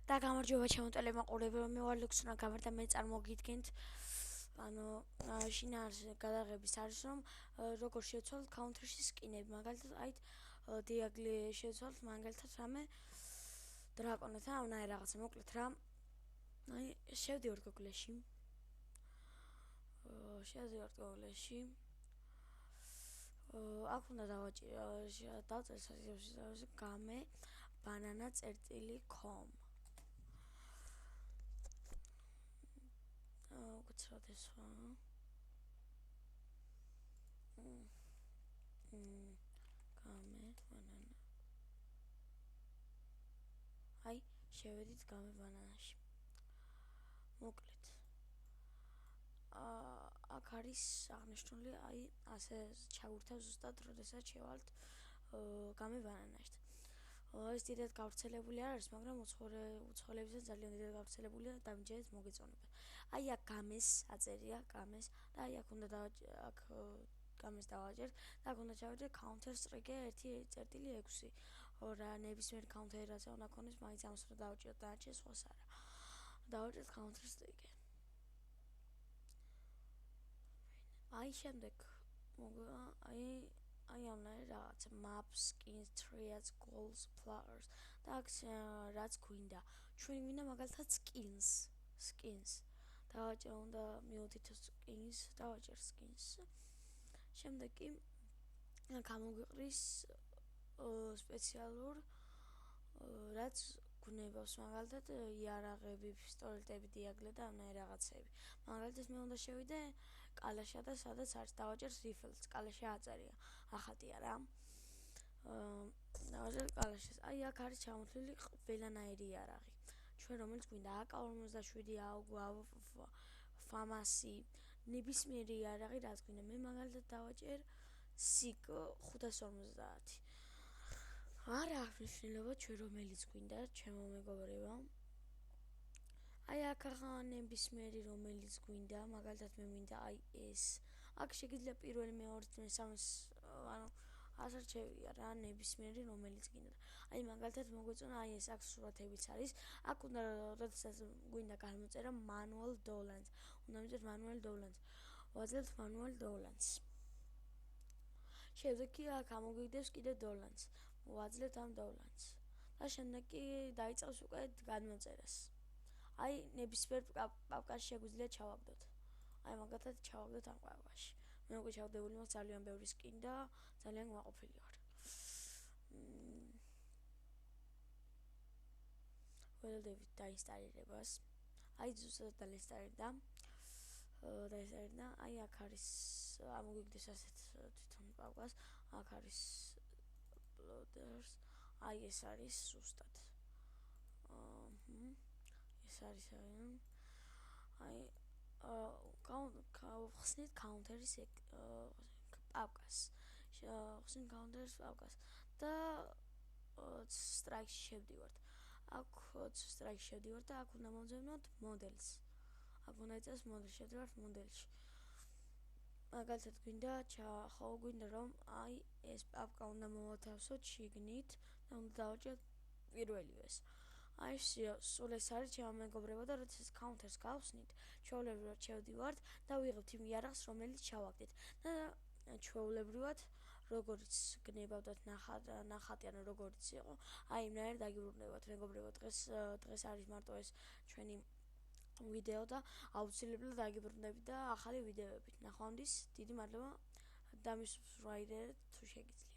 და გამარჯობა ჩემო ყურებელო, მე ვარ ლუქსონა გამართა მე წარმოგიდგენთ შინაარს გადაღების არის რომ როგორ შევცვალოთ Counter-ში სკინები, მაგალითად აი დიაგლი შევცვალოთ მაგალითად რამე დრაკონეთა ავნაი რაღაცა მოკლედ რა აი შევდივართ Google-ში აქ უნდა დავწერთ game banana.com გუცრად ეს game banana აი შევედით game banana-ში მოკლედ აქ არის აღნიშნული აი ასე ჩაურთავ ზუსტად როდესაც შევალთ game banana-ში ეს დიდად გავრცელებული არ არის, მაგრამ უცხოელებისგან ძალიან დიდად გავრცელებულია და დამჯერეთ მოგეწონება. აი აქ გამეს აწერია, გამეს და აი აქ უნდა აქ გამეს დავაჭერთ და აქ უნდა ჩავედრე Counter-Strike 1.6. რა ნებისმიერ counter-ი რაც უნდა ქონდეს, მაინც ამას უნდა დავაჭეროთ და არჩევ სხვას არა. დავაჭერთ Counter-Strike. აი შემდეგ აი ამნაირი რაღაცა maps, skins, triads, goals, players და აქ რაც გვინდა. ჩვენ გვინდა მაგალითად skins. დავაჭერ უნდა მივოდით skins, დავაჭერ skins. შემდეგ კი გამოგვიყრის სპეციალურ რაც გნებავს მაგალითად იარაღები, პისტოლეტები, დიაგლე და ამნაირი რაღაცები. მაგალითად მე უნდა შევიდე კალაშა და სადაც არის დავაჭერ rifles, კალაშა აწერია. ახალია რა. დავაჭერ კალაშას. აი აქ არის ჩამოთვლილი ყველანაირი იარაღი. ჩვენ რომელიც გვინდა AK-47, AUG, FAMAS, ნებისმიერი იარაღი რაც გვინდა. მე მაგალითად დავაჭერ SIG 550. არა აქვს მნიშვნელობა ჩვენ რომელიც გვინდა, ჩემო მეგობრებო. აი აქ ნებისმიერი რომელიც გვინდა, მაგალითად მე მინდა აი ეს. აქ შეგიძლია პირველი, მეორე, მესამე, ანუ ასარჩევია რა ნებისმიერი რომელიც გინდა. აი მაგალითად მოგვეწონა აი ეს აქ სურათებიც არის. აქ უნდა როდესაც გვინდა გამოწერა manual dowlands. უნდა მივწერთ manual dowlands. ვაძლევთ manual dowlands. შემდეგ კი აქ ამოგვიგდებს კიდე dowlands. ვაძლევთ ამ dowlands. და შემდეგ კი დაიწყებს უკვე გადმოწერას. აი ნებისმიერ პაპკაში შეგვიძლია ჩავაგდოთ. აი მაგალითად ჩავაგდოთ ამ პაპკაში. მე უკვე ჩავდებული მაქვს ძალიან ბევრი skin და ძალიან გვაყოფილი ვარ. ველოდებით დაინსტალირებას. აი ზუსტად დაინსტალირდა. აი აქ არის ამოგვიგდეს ასეთ თვითონ პაპკას. აქ არის uploaders. აი ეს არის ზუსტად. ეს არის აი ხსნით counter-ის პაპკას. ხსნით counter-ის პაპკას და strike-ში შევდივართ. აქ strike-ში შევდივართ და აქ უნდა მომძებნოთ models. აქ უნდა იწევს model-ში, შევდივართ model-ში. მაგალითად გვინდა რომ აი ეს პაპკა უნდა მოვათავსოთ შიგნით და უნდა დავაჭერთ პირველივეს. აი სულ ეს არის ჩემო მეგობრებო და როდესაც counter-ს გავხსნით, ჩვეულებრივად შევდივართ და ვიღებთ იმ იარაღს, რომელიც ჩავაგდეთ. და ჩვეულებრივად როგორც გნებავდათ ნახატი, ანუ როგორც იყო, აი იმნაირად დაგიბრუნებათ მეგობრებო. დღეს არის მარტო ეს ჩვენი ვიდეო და აუცილებლად დაგიბრუნდებით და ახალი ვიდეოებით. ნახვამდის, დიდი მადლობა და მის რაიდერად თუ შეგიძლია.